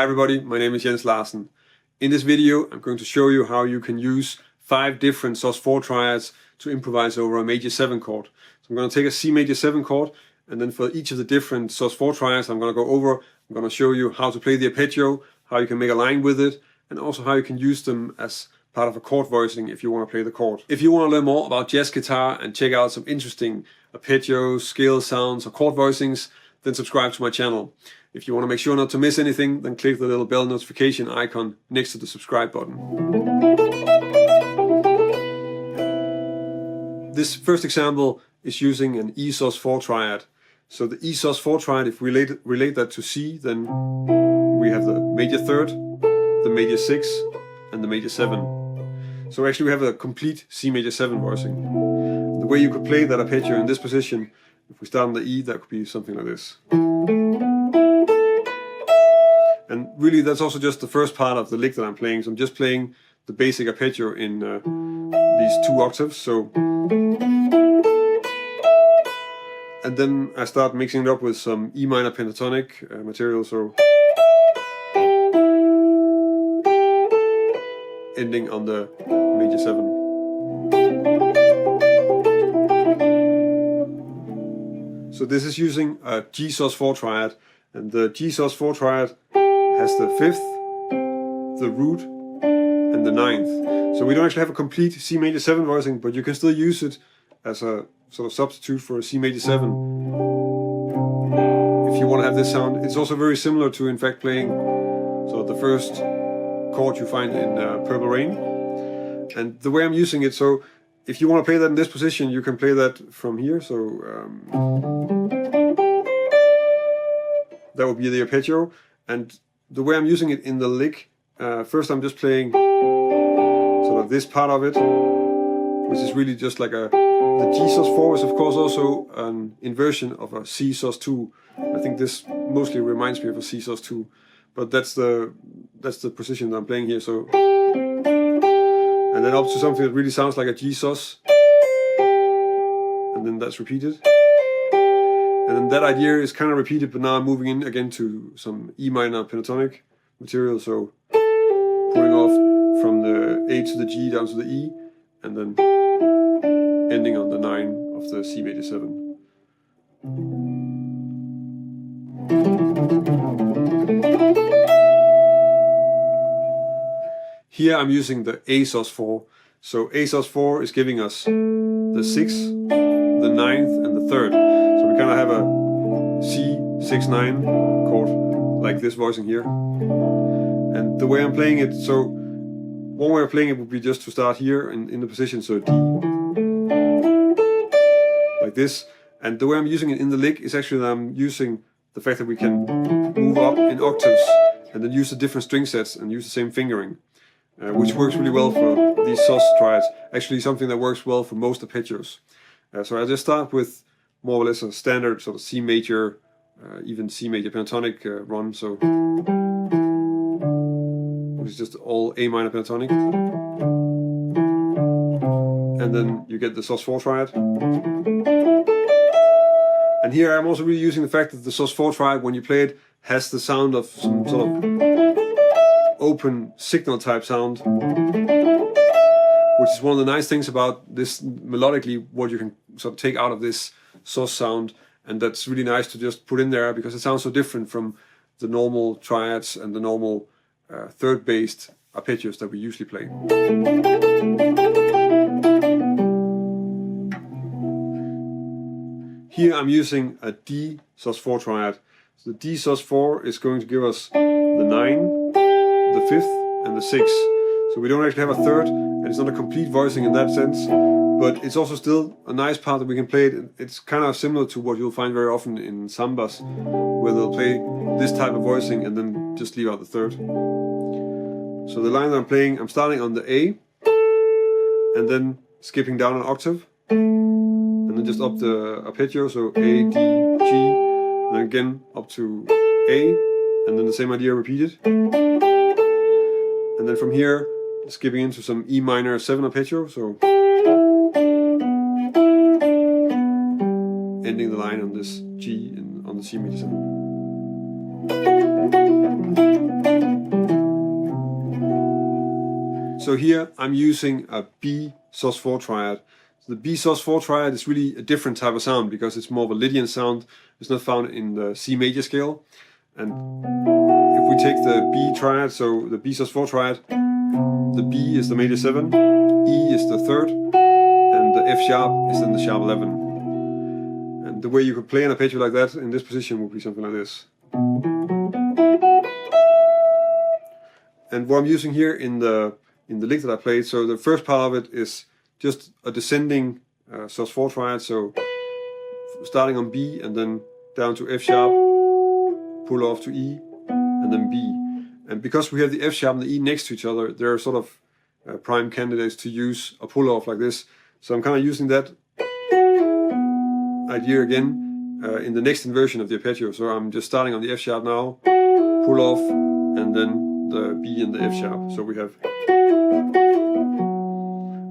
Hi everybody, my name is Larsen. In this video I'm going to show you how you can use 5 different Sus4 triads to improvise over a major 7 chord. So I'm going to take a C major 7 chord, and then for each of the different Sus4 triads I'm going to go over. I'm going to show you how to play the arpeggio, how you can make a line with it, and also how you can use them as part of a chord voicing if you want to play the chord. If you want to learn more about jazz guitar and check out some interesting arpeggios, scale sounds or chord voicings, then subscribe to my channel. If you want to make sure not to miss anything, then click the little bell notification icon next to the subscribe button. This first example is using an E Sus4 triad. So the E Sus4 triad, if we relate that to C, then we have the major 3rd, the major 6 and the major 7. So actually we have a complete C major 7 voicing. The way you could play that arpeggio in this position, if we start on the E, that could be something like this. And really that's also just the first part of the lick that I'm playing. So I'm just playing the basic arpeggio in these 2 octaves. So, and then I start mixing it up with some E minor pentatonic material. So ending on the major 7. So this is using a G Sus4 triad, and the G Sus4 triad has the 5th, the root, and the 9th. So we don't actually have a complete C major 7 voicing, but you can still use it as a sort of substitute for a C major 7. If you want to have this sound, it's also very similar to, in fact, playing sort of the first chord you find in Purple Rain. And the way I'm using it, so if you want to play that in this position, you can play that from here. So that would be the arpeggio. And the way I'm using it in the lick, first I'm just playing sort of this part of it, which is really just like the G Sus4 is of course also an inversion of a C Sus2. I think this mostly reminds me of a C Sus2, but that's the position that I'm playing here. So, and then up to something that really sounds like a G Sus, and then that's repeated. And then that idea is kind of repeated, but now I'm moving in again to some E minor pentatonic material. So pulling off from the A to the G down to the E, and then ending on the 9 of the C major 7. Here I'm using the A Sus4. So A Sus4 is giving us the 6th, the 9th and the 3rd. So we kind of have a C6-9 chord like this voicing here. And the way I'm playing it, so one way of playing it would be just to start here in the position, so D, like this. And the way I'm using it in the lick is actually that I'm using the fact that we can move up in octaves and then use the different string sets and use the same fingering. Which works really well for these Sus triads. Actually something that works well for most arpeggios. So I just start with more or less a standard sort of C major, even C major pentatonic run. So it's just all A minor pentatonic. And then you get the Sus4 triad. And here I'm also really using the fact that the Sus4 triad, when you play it, has the sound of some sort of open signal type sound, which is one of the nice things about this melodically, what you can sort of take out of this Sus sound, and that's really nice to just put in there because it sounds so different from the normal triads and the normal 3rd based arpeggios that we usually play. Here I'm using a D Sus4 triad. So the D Sus4 is going to give us the 9, the 5th and the 6th. So we don't actually have a 3rd, and it's not a complete voicing in that sense, but it's also still a nice part that we can play it. It's kind of similar to what you'll find very often in sambas, where they'll play this type of voicing and then just leave out the 3rd. So the line that I'm playing, I'm starting on the A, and then skipping down an octave, and then just up the arpeggio, so A, D, G, and then again up to A, and then the same idea repeated. And then from here, skipping into some E minor 7 arpeggio, so ending the line on this G on the C major 7. So here I'm using a B Sus4 Triad. So the B Sus4 Triad is really a different type of sound because it's more of a Lydian sound. It's not found in the C major scale. And if we take the B Triad, so the B Sus4 Triad, the B is the major 7, E is the 3rd, and the F sharp is then the sharp 11. And the way you could play an arpeggio like that in this position would be something like this. And what I'm using here in the lick that I played, so the first part of it is just a descending Sus4 Triad, so starting on B and then down to F sharp, pull off to E, and then B. And because we have the F sharp and the E next to each other, they're sort of prime candidates to use a pull off like this. So I'm kind of using that idea again in the next inversion of the arpeggio. So I'm just starting on the F sharp now, pull off, and then the B and the F sharp. So we have.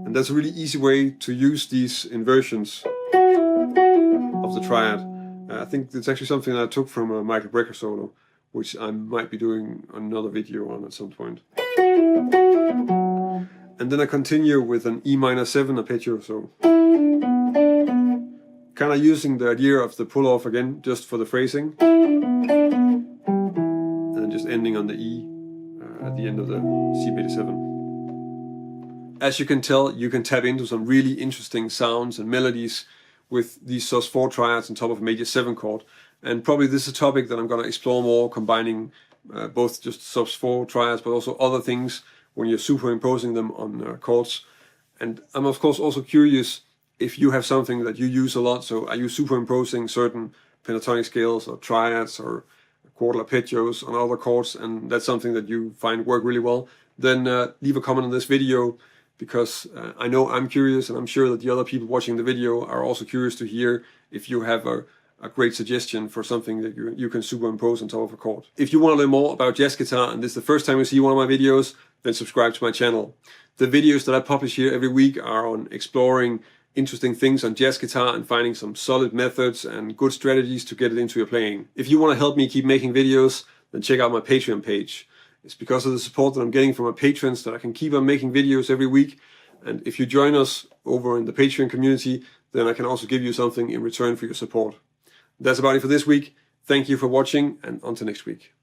And that's a really easy way to use these inversions of the triad. I think it's actually something that I took from a Michael Brecker solo, which I might be doing another video on at some point. And then I continue with an E-7 arpeggio, so kind of using the idea of the pull-off again, just for the phrasing. And then just ending on the E at the end of the C major 7. As you can tell, you can tap into some really interesting sounds and melodies with these Sus4 Triads on top of a major 7 chord. And probably this is a topic that I'm going to explore more, combining both just Sus4 Triads but also other things when you're superimposing them on chords. And I'm of course also curious if you have something that you use a lot. So are you superimposing certain pentatonic scales or triads or chord arpeggios on other chords, and that's something that you find work really well? Then leave a comment on this video, because I know I'm curious, and I'm sure that the other people watching the video are also curious to hear if you have a great suggestion for something that you can superimpose on top of a chord. If you want to learn more about jazz guitar and this is the first time you see one of my videos, then subscribe to my channel. The videos that I publish here every week are on exploring interesting things on jazz guitar and finding some solid methods and good strategies to get it into your playing. If you want to help me keep making videos, then check out my Patreon page. It's because of the support that I'm getting from my patrons that I can keep on making videos every week. And if you join us over in the Patreon community, then I can also give you something in return for your support. That's about it for this week. Thank you for watching, and until next week.